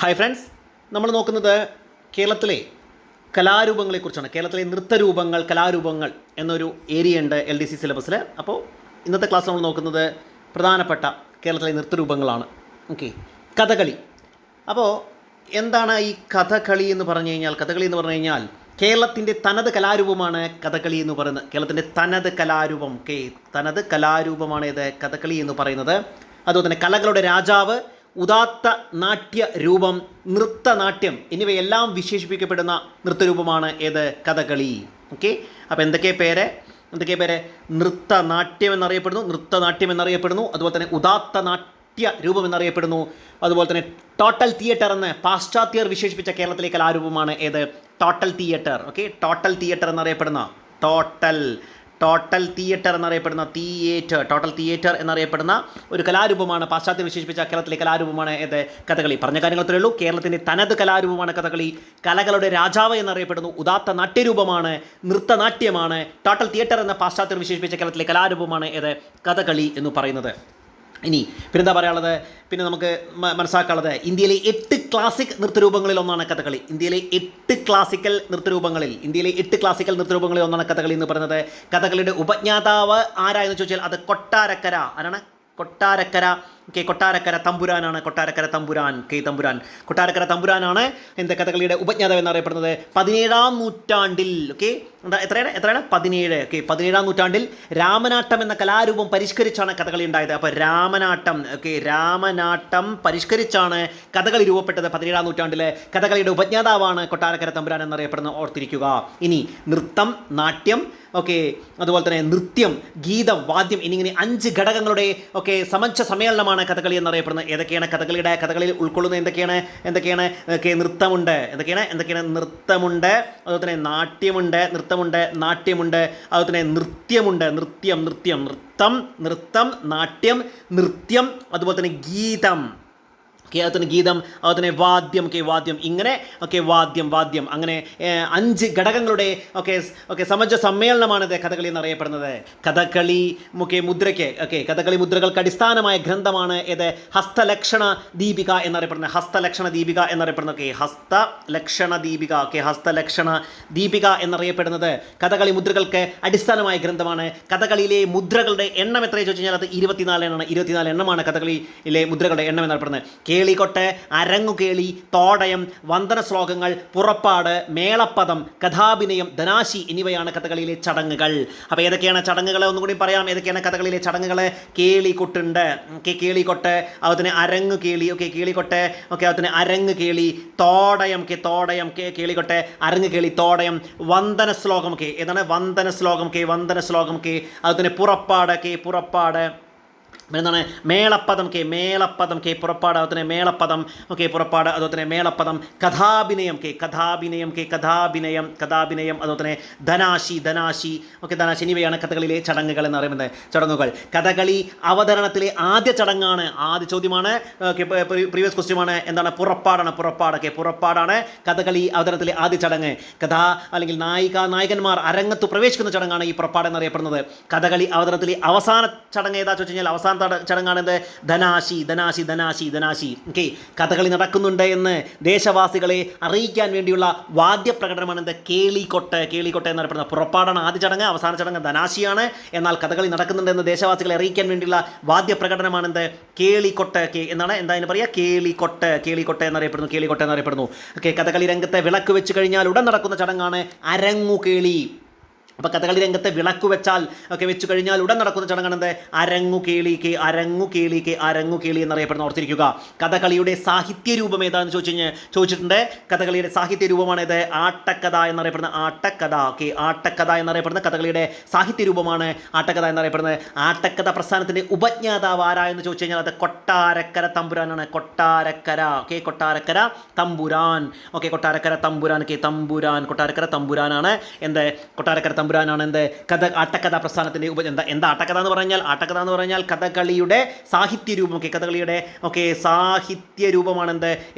Hi friends, നമ്മൾ നോക്കുന്നത് കേരളത്തിലെ കലാരൂപങ്ങളെക്കുറിച്ചാണ്. കേരളത്തിലെ നൃത്തരൂപങ്ങൾ, കലാരൂപങ്ങൾ എന്നൊരു ഏരിയ ഉണ്ട് LDC സിലബസിൽ. അപ്പോൾ ഇന്നത്തെ ക്ലാസ് നമ്മൾ നോക്കുന്നത് പ്രധാനപ്പെട്ട കേരളത്തിലെ നൃത്തരൂപങ്ങളാണ്. ഓക്കെ, കഥകളി. അപ്പോൾ എന്താണ് ഈ കഥകളി എന്ന് പറഞ്ഞു കഴിഞ്ഞാൽ? കഥകളി എന്ന് പറഞ്ഞു കഴിഞ്ഞാൽ കേരളത്തിൻ്റെ തനത് കലാരൂപമാണ് കഥകളി എന്ന് പറയുന്നത്. കേരളത്തിൻ്റെ തനത് കലാരൂപം, തനത് കലാരൂപമാണ് ഇത് കഥകളി എന്ന് പറയുന്നത്. അതുപോലെ തന്നെ കലകളുടെ രാജാവ്, ഉദാത്ത നാട്യ രൂപം, നൃത്തനാട്യം എന്നിവയെല്ലാം വിശേഷിപ്പിക്കപ്പെടുന്ന നൃത്തരൂപമാണ് ഏത്? കഥകളി. ഓക്കെ, അപ്പോൾ എന്തൊക്കെ പേര്? നൃത്തനാട്യം എന്നറിയപ്പെടുന്നു. അതുപോലെ തന്നെ ഉദാത്ത നാട്യ രൂപം എന്നറിയപ്പെടുന്നു. അതുപോലെ തന്നെ ടോട്ടൽ തിയേറ്റർ എന്ന് പാശ്ചാത്യർ വിശേഷിപ്പിച്ച കേരളത്തിലെ കലാരൂപമാണ് ഏത്? Total theatre. Okay, total theatre എന്നറിയപ്പെടുന്ന ടോട്ടൽ തിയേറ്റർ എന്നറിയപ്പെടുന്ന ഒരു കലാരൂപമാണ് പാശ്ചാത്യ വിശേഷിപ്പിച്ച കേരളത്തിലെ കലാരൂപമാണ് ഏത്? കഥകളി. പറഞ്ഞ കാര്യങ്ങൾ അത്രയേ ഉള്ളൂ. കേരളത്തിൻ്റെ തനത് കലാരൂപമാണ് കഥകളി. കലകളുടെ രാജാവ് എന്നറിയപ്പെടുന്നു. ഉദാത്ത നാട്യരൂപമാണ്, നൃത്തനാട്യമാണ്. ടോട്ടൽ തിയേറ്റർ എന്ന പാശ്ചാത്യർ വിശേഷിപ്പിച്ച കേരളത്തിലെ കലാരൂപമാണ് ഏത്? കഥകളി എന്ന് പറയുന്നത്. ഇനി പിന്നെന്താ പറയാനുള്ളത്? പിന്നെ നമുക്ക് മനസ്സിലാക്കാനുള്ളത് ഇന്ത്യയിലെ 8 ക്ലാസിക് നൃത്തരൂപങ്ങളിൽ ഒന്നാണ് കഥകളി. ഇന്ത്യയിലെ 8 ക്ലാസിക്കൽ നൃത്തരൂപങ്ങളിൽ ഒന്നാണ് കഥകളി എന്ന് പറയുന്നത്. കഥകളിയുടെ ഉപജ്ഞാതാവ് ആരായെന്ന് ചോദിച്ചാൽ അത് കൊട്ടാരക്കര. ആരാണ്? കൊട്ടാരക്കര തമ്പുരാനാണ്. കൊട്ടാരക്കര തമ്പുരാനാണ് എന്ത്? കഥകളിയുടെ ഉപജ്ഞാതാവ് എന്നറിയപ്പെടുന്നത്. 17-ാം നൂറ്റാണ്ടിൽ എത്രയാണ്? 17. 17-ാം നൂറ്റാണ്ടിൽ രാമനാട്ടം എന്ന കലാരൂപം പരിഷ്കരിച്ചാണ് കഥകളി ഉണ്ടായത്. അപ്പോൾ രാമനാട്ടം പരിഷ്കരിച്ചാണ് കഥകളി രൂപപ്പെട്ടത് 17-ാം നൂറ്റാണ്ടിൽ. കഥകളിയുടെ ഉപജ്ഞാതാവാണ് കൊട്ടാരക്കര തമ്പുരാൻ എന്നറിയപ്പെടുന്ന ഓർത്തിരിക്കുക. ഇനി നൃത്തം, നാട്യം, അതുപോലെ തന്നെ നൃത്യം, ഗീതം, വാദ്യം എന്നിങ്ങനെ 5 ഘടകങ്ങളുടെ സമഞ്ജ സമ്മേളനമാണ് കഥകളി എന്നറിയപ്പെടുന്നത്. ഏതൊക്കെയാണ് കഥകളിയിൽ ഉൾക്കൊള്ളുന്നത്? എന്തൊക്കെയാണ്? നൃത്തമുണ്ട്. നൃത്തമുണ്ട്, അതുപോലെ തന്നെ നാട്യമുണ്ട്. അതുപോലെ തന്നെ നൃത്തം, നാട്യം, നൃത്യം, അതുപോലെ തന്നെ ഗീതം, അതുപോലെ തന്നെ വാദ്യം, ഇങ്ങനെ വാദ്യം അങ്ങനെ 5 ഘടകങ്ങളുടെ സമഞ്ജ സമ്മേളനമാണിത് കഥകളി എന്നറിയപ്പെടുന്നത്. കഥകളി മുദ്രകൾക്ക് അടിസ്ഥാനമായ ഗ്രന്ഥമാണ് ഏത്? ഹസ്തലക്ഷണ ദീപിക എന്നറിയപ്പെടുന്നത്. ഹസ്തലക്ഷണ ദീപിക എന്നറിയപ്പെടുന്നത് കഥകളി മുദ്രകൾക്ക് അടിസ്ഥാനമായ ഗ്രന്ഥമാണ്. കഥകളിയിലെ മുദ്രകളുടെ എണ്ണം എത്രയെന്ന് ചോദിച്ചു കഴിഞ്ഞാൽ അത് 24 എണ്ണമാണ് കഥകളിയിലെ മുദ്രകളുടെ എണ്ണം എന്നറിയപ്പെടുന്നത്. കേളികൊട്ട്, അരങ്ങുകേളി, തോടയം, വന്ദന ശ്ലോകങ്ങൾ, പുറപ്പാട്, മേളപ്പദം, കഥാഭിനയം, ധനാശി എന്നിവയാണ് കഥകളിയിലെ ചടങ്ങുകൾ. അപ്പോൾ ഏതൊക്കെയാണ് ചടങ്ങുകൾ? ഒന്നുകൂടി പറയാം. ഏതൊക്കെയാണ് കഥകളിയിലെ ചടങ്ങുകൾ? കേളികൊട്ടുണ്ട്, അതുപോലെ തന്നെ അരങ്ങുകേളി, അതുപോലെ തന്നെ അരങ്ങുകേളി, തോടയം, കേളികൊട്ട്, അരങ്ങുകേളി, തോടയം, വന്ദന ശ്ലോകം, ഏതാണ്? വന്ദന ശ്ലോകം, അതുപോലെ തന്നെ പുറപ്പാട്, എന്താണ്? മേളപ്പദം, പുറപ്പാട്, അതുപോലെ തന്നെ മേളപ്പദം, അതുപോലെ തന്നെ മേളപ്പദം, കഥാഭിനയം, അതുപോലെ തന്നെ ധനാശി, എന്നിവയാണ് കഥകളിയിലെ ചടങ്ങുകൾ എന്ന് പറയുന്നത്. കഥകളി അവതരണത്തിലെ ആദ്യ ചടങ്ങാണ്. ആദ്യ ചോദ്യമാണ്, പ്രീവിയസ് ക്വസ്റ്റ്യമാണ്. എന്താണ്? പുറപ്പാടാണ് കഥകളി അവതരണത്തിലെ ആദ്യ ചടങ്ങ്. അല്ലെങ്കിൽ നായകന്മാർ അരങ്ങത്ത് പ്രവേശിക്കുന്ന ചടങ്ങാണ് ഈ പുറപ്പാട് എന്നറിയപ്പെടുന്നത്. കഥകളി അവതരണത്തിലെ അവസാന ചടങ്ങ് ഏതാ ചോദിച്ചു കഴിഞ്ഞാൽ അവസാന ചടങ്ങാണെന്ത്? ധനാശി. കഥകളി നടക്കുന്നുണ്ട് എന്ന് ദേശവാസികളെ അറിയിക്കാൻ വേണ്ടിയുള്ള വാദ്യപ്രകടനമാണ് എന്ത്? കേളികൊട്ട് എന്നറിയപ്പെടുന്നത്. പുറപ്പാടാണ് ആദ്യ ചടങ്ങ്, അവസാന ചടങ്ങ് ധനാശിയാണ്. എന്നാൽ കഥകളി നടക്കുന്നുണ്ട് എന്ന് ദേശവാസികളെ അറിയിക്കാൻ വേണ്ടിയുള്ള വാദ്യപ്രകടനമാണ് എന്ത്? കേളികൊട്ട്. എന്താ പറയുക? കേളികൊട്ട് എന്നറിയപ്പെടുന്നു. കഥകളി രംഗത്തെ വിളക്ക് വെച്ച് കഴിഞ്ഞാൽ ഉടൻ നടക്കുന്ന ചടങ്ങാണ് അരങ്ങുകേളി. അപ്പോൾ കഥകളി രംഗത്തെ വിളക്ക് വെച്ച് കഴിഞ്ഞാൽ ഉടൻ നടക്കുന്ന ചടങ്ങാണെന്ത്? അരങ്ങുകേളി എന്നറിയപ്പെടുന്ന ഓർത്തിരിക്കുക. കഥകളിയുടെ സാഹിത്യ രൂപം ഏതാണെന്ന് ചോദിച്ചിട്ടുണ്ട്. കഥകളിയുടെ സാഹിത്യ രൂപമാണ് ഇത്? ആട്ടക്കഥ എന്നറിയപ്പെടുന്ന കഥകളിയുടെ സാഹിത്യ രൂപമാണ് ആട്ടക്കഥ എന്നറിയപ്പെടുന്നത്. ആട്ടക്കഥ പ്രസ്ഥാനത്തിൻ്റെ ഉപജ്ഞാതാവ് ആരായെന്ന് ചോദിച്ചു കഴിഞ്ഞാൽ അത് കൊട്ടാരക്കര തമ്പുരാനാണ്. കൊട്ടാരക്കര തമ്പുരാനാണ്. എന്ത്? കൊട്ടാരക്കര തമ്പുരാനാണ് എന്ത്? ആട്ടക്കഥ പ്രസ്ഥാനത്തിൻ്റെ എന്താ ആട്ടക്കഥ എന്ന് പറഞ്ഞാൽ കഥകളിയുടെ സാഹിത്യ രൂപം. കഥകളിയുടെ സാഹിത്യ രൂപമാണ്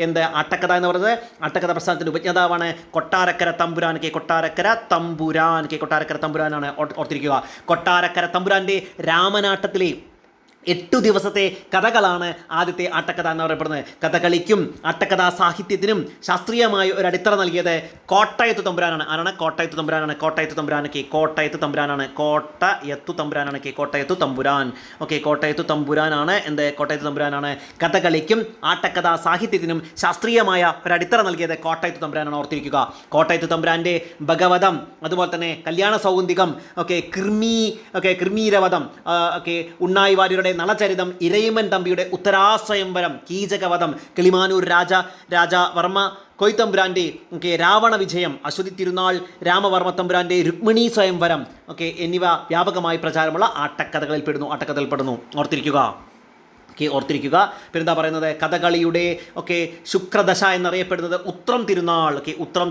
എന്ത്? ആട്ടക്കഥ എന്ന് പറയുന്നത്. ആട്ടക്കഥ പ്രസ്ഥാനത്തിൻ്റെ ഉപജ്ഞാതാവാണ് കൊട്ടാരക്കര തമ്പുരാനാണ്. ഓർത്തിരിക്കുക. കൊട്ടാരക്കര തമ്പുരാൻ്റെ രാമനാട്ടത്തിലെ 8 ദിവസത്തെ കഥകളാണ് ആദ്യത്തെ ആട്ടക്കഥ എന്ന് പറയപ്പെടുന്നത്. കഥകളിക്കും ആട്ടക്കഥാ സാഹിത്യത്തിനും ശാസ്ത്രീയമായ ഒരു അടിത്തറ നൽകിയത് കോട്ടയത്ത് തമ്പുരാനാണ്. ആരാണ്? കോട്ടയത്ത് തമ്പുരാനാണ്. കോട്ടയത്ത് തമ്പുരാൻ കോട്ടയത്ത് തമ്പുരാനാണ്. കോട്ടയത്തു തമ്പുരാനാണ് കോട്ടയത്തു തമ്പുരാൻ. കോട്ടയത്തു തമ്പുരാനാണ്. കോട്ടയത്ത് തമ്പുരാനാണ് കഥകളിക്കും ആട്ടക്കഥാ സാഹിത്യത്തിനും ശാസ്ത്രീയമായ ഒരു അടിത്തറ നൽകിയത് കോട്ടയത്ത് തമ്പുരാനാണ്. ഓർത്തിരിക്കുക. കോട്ടയത്ത് തമ്പുരാൻ്റെ ഭഗവതം, അതുപോലെ തന്നെ കല്യാണ സൗഗന്ധികം, കൃമീരവധം, ഉണ്ണായി വാര്യരുടെ നളചരിതം, ഇരയിമൻ തമ്പിയുടെ ഉത്തരാസ്വയംവരം, കീചകവധം, കിളിമാനൂർ രാജവർമ്മ കൊയ്ത്തമ്പുരാൻ്റെ രാവണ വിജയം, അശ്വതി തിരുനാൾ രാമവർമ്മ തമ്പുരാൻ്റെ രുക്മിണി സ്വയംവരം എന്നിവ വ്യാപകമായി പ്രചാരമുള്ള ആട്ടക്കഥകളിൽപ്പെടുന്നു. ഓർത്തിരിക്കുക. പിന്നെന്താ പറയുന്നത്? കഥകളിയുടെ ശുക്രദശ എന്നറിയപ്പെടുന്നത് ഉത്രം തിരുനാൾ. ഉത്രം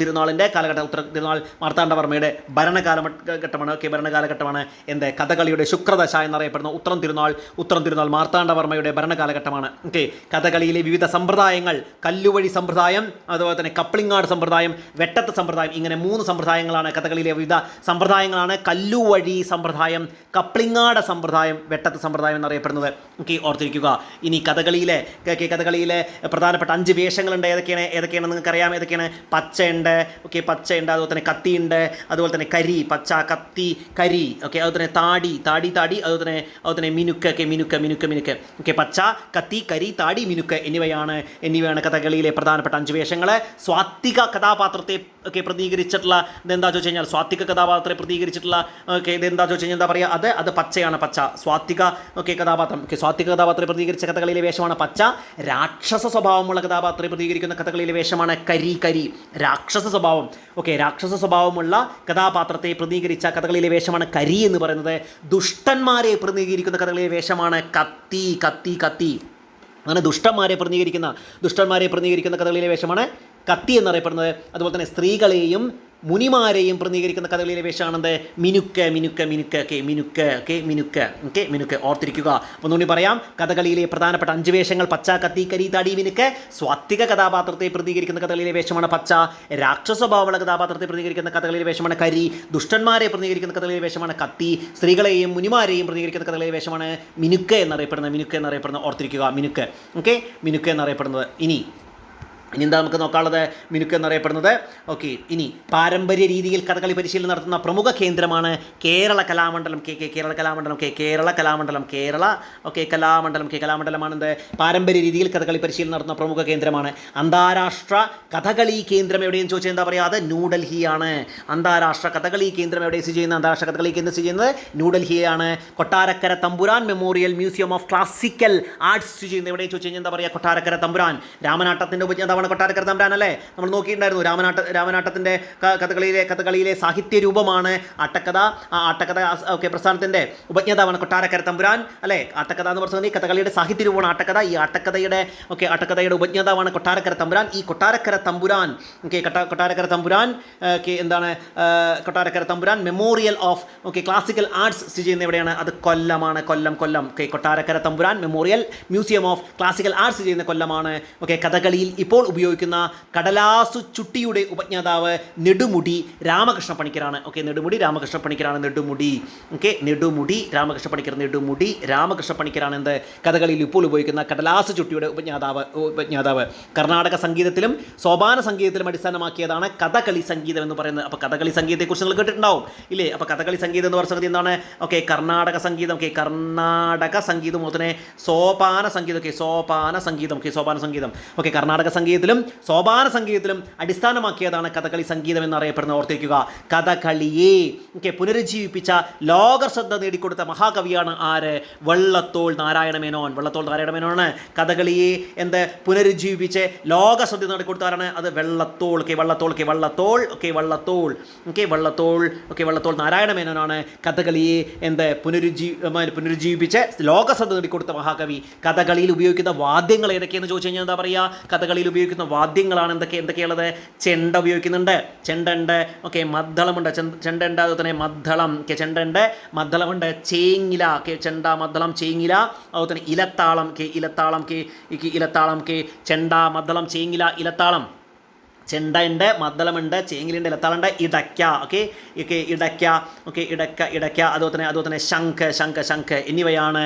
തിരുനാളിൻ്റെ കാലഘട്ടം. ഉത്രം തിരുനാൾ മാർത്താണ്ഡവർമ്മയുടെ ഭരണകാലഘട്ടമാണ്. കഥകളിയുടെ ശുക്രദശ എന്നറിയപ്പെടുന്ന ഉത്രം തിരുനാൾ മാർത്താണ്ഡവർമ്മയുടെ ഭരണകാലഘട്ടമാണ്. കഥകളിയിലെ വിവിധ സമ്പ്രദായങ്ങൾ, കല്ലുവഴി സമ്പ്രദായം, അതുപോലെ തന്നെ കപ്ലിങ്ങാട് സമ്പ്രദായം, വെട്ടത്ത് സമ്പ്രദായം, ഇങ്ങനെ 3 സമ്പ്രദായങ്ങളാണ് കഥകളിയിലെ വിവിധ സമ്പ്രദായങ്ങളാണ്. കല്ലുവഴി സമ്പ്രദായം, കപ്ലിങ്ങാട് സമ്പ്രദായം, വെട്ടത്ത് സമ്പ്രദായം എന്നറിയപ്പെടുന്നത്. ഓർത്തിരിക്കുക. ഇനി കഥകളിയിലെ പ്രധാനപ്പെട്ട 5 വേഷങ്ങളുണ്ട്. ഏതൊക്കെയാണ് നിങ്ങൾക്കറിയാം? ഏതൊക്കെയാണ്? പച്ചയുണ്ട്, അതുപോലെ തന്നെ കത്തിയുണ്ട്, അതുപോലെ തന്നെ കരി, പച്ച, കത്തി, കരി, അതുപോലെ തന്നെ താടി, അതുപോലെ തന്നെ മിനുക്ക്. പച്ച, കത്തി, കരി, താടി, മിനുക്ക് എന്നിവയാണ് കഥകളിയിലെ പ്രധാനപ്പെട്ട 5 വേഷങ്ങൾ. സ്വാത്വിക കഥാപാത്രത്തെ പ്രതികരിച്ചിട്ടുള്ള ഇതെന്താ ചോദിച്ചു കഴിഞ്ഞാൽ, സ്വാത്വിക കഥാപാത്രത്തെ പ്രതികരിച്ചിട്ടുള്ള ഇതെന്താ ചോദിച്ചു കഴിഞ്ഞാൽ എന്താ പറയുക? അത് പച്ചയാണ്. പച്ച സ്വാത്വിക കഥാപാത്രം. സ്വാത്വിക കഥാപാത്രത്തെ പ്രതികരിച്ച കഥകളിയിലെ വേഷമാണ് പച്ച. രാക്ഷസ സ്വഭാവമുള്ള കഥാപാത്രത്തെ പ്രതികരിക്കുന്ന കഥകളിയിലെ വേഷമാണ് കരി. രാക്ഷസ സ്വഭാവമുള്ള കഥാപാത്രത്തെ പ്രതികരിച്ച കഥകളിയിലെ വേഷമാണ് കരി എന്ന് പറയുന്നത്. ദുഷ്ടന്മാരെ പ്രതികരിക്കുന്ന കഥകളിലെ വേഷമാണ് കത്തി. അങ്ങനെ ദുഷ്ടന്മാരെ പ്രതികരിക്കുന്ന കഥകളിലെ വേഷമാണ് കത്തി എന്നറിയപ്പെടുന്നത്. അതുപോലെ തന്നെ സ്ത്രീകളെയും മുനിമാരെയും പ്രതികരിക്കുന്ന കഥകളിലെ വേഷമാണെന്ത്? മിനുക്ക്. ഓർത്തിരിക്കുക. അപ്പോൾ ഒന്നുകൂടി പറയാം. കഥകളിയിലെ പ്രധാനപ്പെട്ട 5 വേഷങ്ങൾ: പച്ച, കത്തി, കരി, താടി, മിനുക്ക്. സ്വാത്വിക കഥാപാത്രത്തെ പ്രതികരിക്കുന്ന കഥകളിലെ വേഷമാണ് പച്ച. രാക്ഷസ സ്വഭാവമുള്ള കഥാപാത്രത്തെ പ്രതികരിക്കുന്ന കഥകളിലെ വേഷമാണ് കരി. ദുഷ്ടന്മാരെ പ്രതികരിക്കുന്ന കഥകളിലെ വേഷമാണ് കത്തി. സ്ത്രീകളെയും മുനിമാരെയും പ്രതികരിക്കുന്ന കഥകളിലെ വേഷമാണ് മിനുക്ക് എന്നറിയപ്പെടുന്നത്. ഓർത്തിരിക്കുക. മിനുക്ക് എന്നറിയപ്പെടുന്നത്. ഇനി എന്താ നമുക്ക് നോക്കാനുള്ളത്? മിനുക്ക് എന്നറിയപ്പെടുന്നത്. ഇനി പാരമ്പര്യ രീതിയിൽ കഥകളി പരിശീലനം നടത്തുന്ന പ്രമുഖ കേന്ദ്രമാണ് കേരള കലാമണ്ഡലം. കലാമണ്ഡലമാണെന്ത്? പാരമ്പര്യ രീതിയിൽ കഥകളി പരിശീലനം നടത്തുന്ന പ്രമുഖ കേന്ദ്രമാണ്. അന്താരാഷ്ട്ര കഥകളി കേന്ദ്രം എവിടെയെന്ന് ചോദിച്ചാൽ എന്താ പറയുക? അത് ന്യൂഡൽഹിയാണ്. അന്താരാഷ്ട്ര കഥകളി കേന്ദ്രം എവിടെ സ്ഥിതി ചെയ്യുന്നത്? ന്യൂഡൽഹിയാണ്. കൊട്ടാരക്കര തമ്പുരാൻ memorial museum of classical arts സ്ഥിതി ചെയ്യുന്നത് എവിടെ ചോദിച്ചു കഴിഞ്ഞാൽ എന്താ പറയുക? കൊട്ടാരക്കര തമ്പുരാൻ. രാമനാട്ടത്തിൻ്റെ ഉപജ്ഞാതാവാണ് കൊട്ടാരക്കര തമ്പുരാൻ അല്ലേ? നമ്മൾ നോക്കിയിട്ടുണ്ടായിരുന്നു. രാമനാട്ടത്തിൻ്റെ കഥകളിയിലെ സാഹിത്യ രൂപമാണ് ആട്ടക്കഥ. പ്രസ്ഥാനത്തിൻ്റെ ഉപജ്ഞാതാവാണ് കൊട്ടാരക്കര തമ്പുരാൻ അല്ലേ? ആട്ടക്കഥ എന്ന് പറഞ്ഞാൽ ഈ കഥകളിയുടെ സാഹിത്യ രൂപമാണ് ആട്ടക്കഥ. ഈ ആട്ടക്കഥയുടെ ഉപജ്ഞാതാവാണ് കൊട്ടാരക്കര തമ്പുരാൻ. ഈ കൊട്ടാരക്കര തമ്പുരാൻ കൊട്ടാരക്കര തമ്പുരാൻ മെമ്മോറിയൽ ഓഫ് ക്ലാസിക്കൽ ആർട്സ് സ്ഥിതി ചെയ്യുന്ന എവിടെയാണ്? അത് കൊല്ലമാണ്. കൊല്ലം. കൊട്ടാരക്കര തമ്പുരാൻ memorial museum of classical arts സ്ഥിതി ചെയ്യുന്ന കൊല്ലമാണ്. രാമകൃഷ്ണ ഇപ്പോൾ ഉപയോഗിക്കുന്ന കടലാസു ചുട്ടിയുടെ ഉപജ്ഞാതാവ് നെടുമുടി രാമകൃഷ്ണ പണിക്കരാണ്. നെടുമുടി രാമകൃഷ്ണ പണിക്കരാണ് എന്ത്? കഥകളിയിൽ ഇപ്പോൾ ഉപയോഗിക്കുന്ന കടലാസു ചുട്ടിയുടെ ഉപജ്ഞാതാവ്. കർണാടക സംഗീതത്തിലും സോപാന സംഗീതത്തിലും അടിസ്ഥാനമാക്കിയതാണ് കഥകളി സംഗീതം എന്ന് പറയുന്നത്. അപ്പോൾ കഥകളി സംഗീതത്തെക്കുറിച്ച് നിങ്ങൾ കേട്ടിട്ടുണ്ടാവും ഇല്ലേ? അപ്പോൾ കഥകളി സംഗീതം എന്ന് പറഞ്ഞ സംഗതി എന്താണ്? കർണാടക സംഗീതം അതുപോലെ തന്നെ സോപാന സംഗീതം. കർണാടക സംഗീതത്തിലും സോപാന സംഗീതത്തിലും അടിസ്ഥാനമാക്കിയതാണ് കഥകളി സംഗീതം എന്നറിയപ്പെടുന്നത്. ഓർത്തിരിക്കുക. കഥകളിയെ പുനരുജ്ജീവിപ്പിച്ച ലോക ശ്രദ്ധ നേടിക്കൊടുത്ത മഹാകവിയാണ് ആര്? വള്ളത്തോൾ നാരായണ മേനോനാണ് കഥകളിയെ പുനരുജ്ജീവിപ്പിച്ച് ലോക ശ്രദ്ധ നേടിക്കൊടുത്താരാണ്? അത് വള്ളത്തോൾ നാരായണ മേനോനാണ് കഥകളിയെ പുനരുജ്ജീവിപ്പിച്ച് ലോക ശ്രദ്ധ നേടിക്കൊടുത്ത മഹാകവി. കഥകളിയിൽ ഉപയോഗിക്കുന്ന വാദ്യങ്ങൾ ഏതൊക്കെയെന്ന് ചോദിച്ചു കഴിഞ്ഞാൽ എന്താ പറയുക? കഥകളിയിൽ ഉപയോഗിക്കുന്ന വാദ്യങ്ങളാണ് എന്തൊക്കെയുള്ളത്? ചെണ്ട ഉപയോഗിക്കുന്നുണ്ട്, ചെണ്ടുണ്ട്, മദ്ദളമുണ്ട്, ചെണ്ടുണ്ട്, അതുപോലെ തന്നെ മദ്ദളം, ചെണ്ടുണ്ട്, മദ്ദളമുണ്ട്, ചേങ്ങില, ചെണ്ട, മദ്ദളം, ചേങ്ങില, അതുപോലെ തന്നെ ഇലത്താളം, ഇലത്താളം, ചെണ്ട, മദ്ദളം, ചേങ്ങില, ഇലത്താളം. ചെണ്ട ഉണ്ട്, മദ്ദളമുണ്ട്, ചേങ്ങിലുണ്ട്, ഇലത്താളുണ്ട്, ഇടയ്ക്ക. ഓക്കെ ഓക്കെ ഇടയ്ക്ക. ഓക്കെ ഇടയ്ക്ക. അതുപോലെ തന്നെ ശംഖ് എന്നിവയാണ്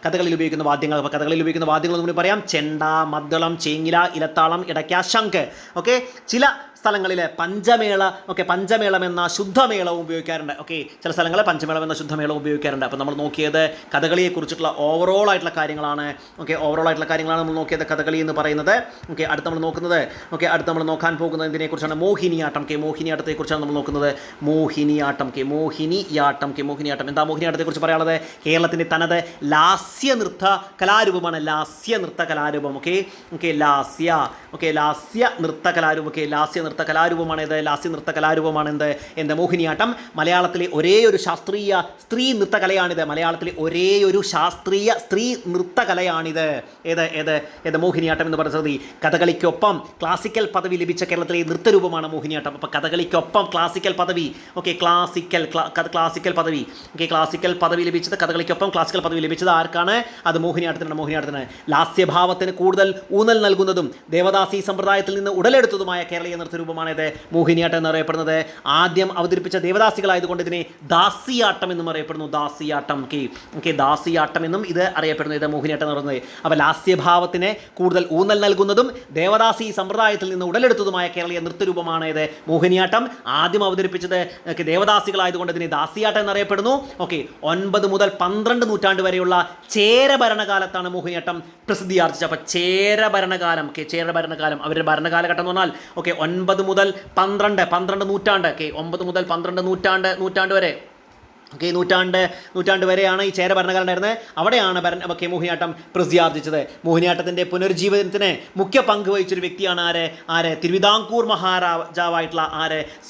കഥകളിയിൽ ഉപയോഗിക്കുന്ന വാദ്യങ്ങൾ. അപ്പോൾ കഥകളിയിൽ ഉപയോഗിക്കുന്ന വാദ്യങ്ങൾ നമ്മൾ പറയാം: ചെണ്ട, മദ്ദളം, ചേങ്ങില, ഇലത്താളം, ഇടയ്ക്ക, ശംഖ്. ഓക്കെ ചില സ്ഥലങ്ങളിൽ പഞ്ചമേളം എന്ന ശുദ്ധമേളവും ഉപയോഗിക്കാറുണ്ട്. ഓക്കെ ചില സ്ഥലങ്ങളിൽ പഞ്ചമേളം എന്ന ശുദ്ധമേളവും ഉപയോഗിക്കാറുണ്ട്. അപ്പോൾ നമ്മൾ നോക്കിയത് കഥകളിയെക്കുറിച്ചിട്ടുള്ള ഓവറോൾ ആയിട്ടുള്ള കാര്യങ്ങളാണ്. നമ്മൾ നോക്കിയത് കഥകളി എന്ന് പറയുന്നത്. അടുത്ത് നമ്മൾ നോക്കാൻ പോകുന്നത് ഇതിനെക്കുറിച്ചാണ്: മോഹിനിയാട്ടം. മോഹിനിയാട്ടത്തെക്കുറിച്ചാണ് നമ്മൾ നോക്കുന്നത്. മോഹിനിയാട്ടം. എന്താ മോഹിനിയാട്ടത്തെക്കുറിച്ച് പറയാനുള്ളത്? കേരളത്തിൻ്റെ തനത് ലാസ്യ നൃത്ത കലാരൂപമാണ്. ലാസ്യ നൃത്ത കലാരൂപം. ലാസ്യ നൃത്ത കലാരൂപമാണ് എന്ത് മോഹിനിയാട്ടം. മലയാളത്തിലെ ഒരേ ഒരു ശാസ്ത്രീയ സ്ത്രീ നൃത്തകലയാണിത്. ഏത് മോഹിനിയാട്ടം എന്ന് പറയുന്നത്. കഥകളിക്കൊപ്പം ക്ലാസിക്കൽ പദവി ലഭിച്ച കേരളത്തിലെ നൃത്തരൂപമാണ് മോഹിനിയാട്ടം. അപ്പോൾ കഥകളിക്കൊപ്പം ക്ലാസിക്കൽ പദവി ലഭിച്ചത്, കഥകളിക്കൊപ്പം ക്ലാസിക്കൽ പദവി ലഭിച്ചത് ആർക്കാണ്? അത് മോഹിനിയാട്ടത്തിന്. ലാസ്യഭാവത്തിന് കൂടുതൽ ഊന്നൽ നൽകുന്നതും ദേവദാസി സമ്പ്രദായത്തിൽ നിന്ന് ഉടലെടുത്തതുമായ കേരളീയ നൃത്തരൂപമാണ് മോഹിനിയാട്ടം എന്നറിയപ്പെടുന്നത്. ആദ്യം അവതരിപ്പിച്ച ദേവദാസികളായതുകൊണ്ട് ഇതിനെ ദാസിയാട്ടം എന്നും അറിയപ്പെടുന്നു. ദാസിയാട്ടം എന്നും ഇത് അറിയപ്പെടുന്നു. ഇത് മോഹിനിയാട്ടം എന്ന് പറയുന്നത്. അപ്പോൾ ലാസ്യഭാവത്തിന് കൂടുതൽ ഊന്നൽ നൽകുന്നതും ദേവദാസി സമ്പ്രദായത്തിൽ നിന്ന് ഉടലെടുത്തതുമായ കേരളീയ നൃത്തരൂപമാണ് ഇത് മോഹിനിയാട്ടം. ആദ്യം അവതരിപ്പിച്ചത് ദേവദാസികളായതുകൊണ്ട് ഇതിനെ ദാസിയാട്ടം എന്നറിയപ്പെടുന്നു. 9 മുതൽ 12 നൂറ്റാണ്ട് വരെയുള്ള ചേര ഭരണകാലത്താണ് മോഹിനിയാട്ടം പ്രസിദ്ധിയാർജിച്ചത്. അപ്പോൾ ചേര ഭരണകാലം അവരുടെ ഭരണകാലഘട്ടം എന്ന് പറഞ്ഞാൽ 9 മുതൽ 12 നൂറ്റാണ്ട് 9 മുതൽ 12 നൂറ്റാണ്ട് വരെ നൂറ്റാണ്ട് വരെയാണ് ഈ ചേര ഭരണകാലം ഉണ്ടായിരുന്നത്. അവിടെയാണ് മോഹിനിയാട്ടം പ്രസിദ്ധിയാർജിച്ചത്. മോഹിനിയാട്ടത്തിൻ്റെ പുനരുജ്ജീവനത്തിന് മുഖ്യ പങ്ക് വഹിച്ചൊരു വ്യക്തിയാണ് ആര് തിരുവിതാംകൂർ മഹാരാജാവായിട്ടുള്ള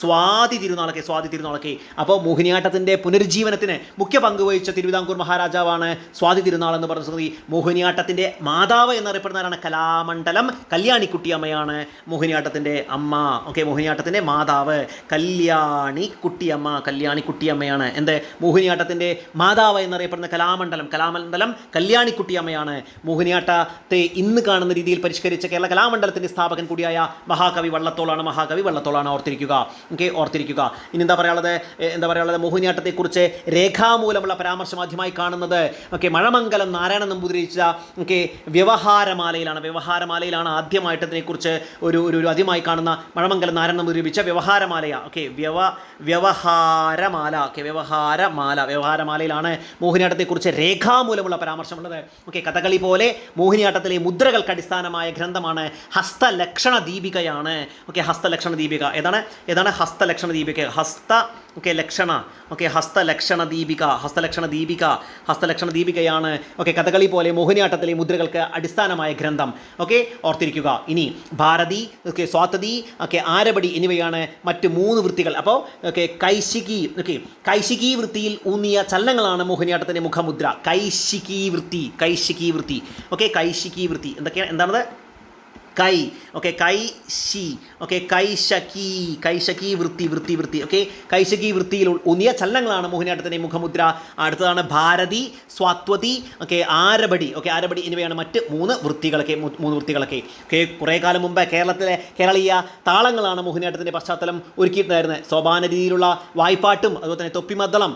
സ്വാതി തിരുനാളൊക്കെ. അപ്പോൾ മോഹിനിയാട്ടത്തിൻ്റെ പുനരുജ്ജീവനത്തിന് മുഖ്യ പങ്ക് വഹിച്ച തിരുവിതാംകൂർ മഹാരാജാവാണ് സ്വാതി തിരുനാൾ എന്ന് പറയുന്നത്. മോഹിനിയാട്ടത്തിൻ്റെ മാതാവ് എന്നറിയപ്പെടുന്നവരാണ് കലാമണ്ഡലം കല്യാണിക്കുട്ടിയമ്മയാണ് മോഹിനിയാട്ടത്തിൻ്റെ അമ്മ. മോഹിനിയാട്ടത്തിൻ്റെ മാതാവ് കല്യാണിക്കുട്ടിയമ്മയാണ്. മോഹിനിയാട്ടത്തിൻ്റെ മാതാവ് എന്നറിയപ്പെടുന്ന കലാമണ്ഡലം കല്യാണിക്കുട്ടിയമ്മയാണ്. മോഹിനിയാട്ടത്തെ ഇന്ന് കാണുന്ന രീതിയിൽ പരിഷ്കരിച്ച കേരള കലാമണ്ഡലത്തിൻ്റെ സ്ഥാപകൻ കൂടിയായ മഹാകവി വള്ളത്തോളാണ്. ഓർത്തിരിക്കുക. ഇനി എന്താ പറയാനുള്ളത്? മോഹിനിയാട്ടത്തെക്കുറിച്ച് രേഖാമൂലമുള്ള പരാമർശം ആദ്യമായി കാണുന്നത് മഴമംഗലം നാരായണൻ നമ്പൂതിരി രചിച്ച വ്യവഹാരമാലയിലാണ് ആദ്യമായിട്ട് ഇതിനെക്കുറിച്ച് ഒരു ആദ്യമായി കാണുന്ന മഴമംഗലം നാരായണൻ നമ്പൂതിരി രചിച്ച വ്യവഹാരമാലയിലാണ് മോഹിനിയാട്ടത്തെക്കുറിച്ച് രേഖാമൂലമുള്ള പരാമർശമുള്ളത്. കഥകളി പോലെ മോഹിനിയാട്ടത്തിലെ മുദ്രകൾക്ക് അടിസ്ഥാനമായ ഗ്രന്ഥമാണ് ഹസ്തലക്ഷണ ദീപികയാണ്. ഹസ്തലക്ഷണ ദീപിക ഏതാണ്? ഹസ്തലക്ഷണ ദീപിക. ഹസ്തലക്ഷണ ദീപികയാണ് കഥകളി പോലെ മോഹിനിയാട്ടത്തിലെ മുദ്രകൾക്ക് അടിസ്ഥാനമായ ഗ്രന്ഥം. ഓർത്തിരിക്കുക. ഇനി ഭാരതി, സ്വാതതി, ആരബടി എന്നിവയാണ് മറ്റ് 3 വൃത്തികൾ. അപ്പോൾ കൈശികി വൃത്തിയിൽ ഊന്നിയ ചലനങ്ങളാണ് മോഹിനിയാട്ടത്തിൻ്റെ മുഖമുദ്ര. കൈശികി വൃത്തി. എന്താണത്? കൈശകി വൃത്തിയിൽ ഊന്നിയ ചലനങ്ങളാണ് മോഹിനിയാട്ടത്തിൻ്റെ മുഖമുദ്ര. അടുത്തതാണ് ഭാരതി, സ്വാത്വതി, ആരബടി എന്നിവയാണ് മറ്റ് 3 വൃത്തികളൊക്കെ. കുറേ കാലം മുമ്പ് കേരളീയ താളങ്ങളാണ് മോഹിനിയാട്ടത്തിൻ്റെ പശ്ചാത്തലം ഒരുക്കിയിട്ടുണ്ടായിരുന്നത്. സോപാന രീതിയിലുള്ള വായ്പാട്ടും അതുപോലെ തന്നെ തൊപ്പിമദ്ദളം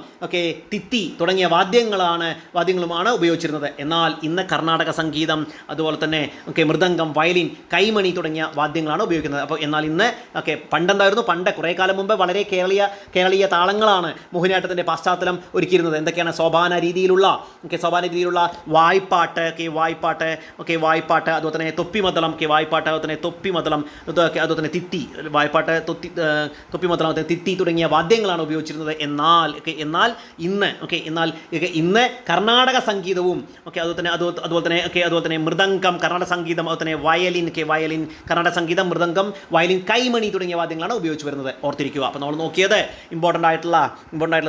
തിത്തി തുടങ്ങിയ വാദ്യങ്ങളുമാണ് ഉപയോഗിച്ചിരുന്നത്. എന്നാൽ ഇന്ന് കർണാടക സംഗീതം, അതുപോലെ തന്നെ മൃദംഗം, വയലിൻ, കൈമണി തുടങ്ങിയ വാദ്യങ്ങളാണ് ഉപയോഗിക്കുന്നത്. അപ്പോൾ എന്നാൽ ഇന്ന് പണ്ടെന്തായിരുന്നു? കുറേ കാലം മുമ്പ് വളരെ കേരളീയ താളങ്ങളാണ് മോഹിനിയാട്ടത്തിൻ്റെ പശ്ചാത്തലം ഒരുക്കിയിരുന്നത്. എന്തൊക്കെയാണ്? സോപാന രീതിയിലുള്ള വായ്പാട്ട്, അതുപോലെ തന്നെ തൊപ്പിമദ്ദളം, അതുപോലെ തന്നെ തിത്തി, തൊപ്പിമദ്ദളം, തിത്തി തുടങ്ങിയ വാദ്യങ്ങളാണ് ഉപയോഗിച്ചിരുന്നത്. എന്നാൽ ഇന്ന് കർണാടക സംഗീതവും അതുപോലെ തന്നെ മൃദംഗം, കർണാടക സംഗീതം, അതുപോലെ തന്നെ വയലിൻ, കർണാടക സംഗീതം, മൃദംഗം, വയലിൻ, കൈമണി തുടങ്ങിയ വാദ്യങ്ങളാണ് ഉപയോഗിച്ച് വരുന്നത്. ഓർത്തിരിക്കുക. അപ്പോൾ നമ്മൾ നോക്കിയത് ഇമ്പോർട്ടൻ്റ് ആയിട്ടുള്ള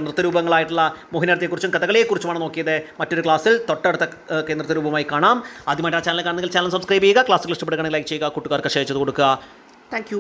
നൃത്തരൂപങ്ങളായിട്ടുള്ള മോഹിനിയാട്ടത്തെക്കുറിച്ചും കഥകളിയെക്കുറിച്ചുമാണ് നോക്കിയത്. മറ്റൊരു ക്ലാസ്സിൽ തൊട്ടടുത്ത നൃത്തരൂപമായി കാണാം. ആദ്യമായിട്ട് ആ ചാനൽ കാണുന്നെങ്കിൽ ചാനൽ സബ്സ്ക്രൈബ് ചെയ്യുക. ക്ലാസ്സുകൾ ഇഷ്ടപ്പെടുകയാണെങ്കിൽ ലൈക്ക് ചെയ്യുക, കൂട്ടുകാർക്ക് ഷെയർ ചെയ്ത് കൊടുക്കുക. താങ്ക്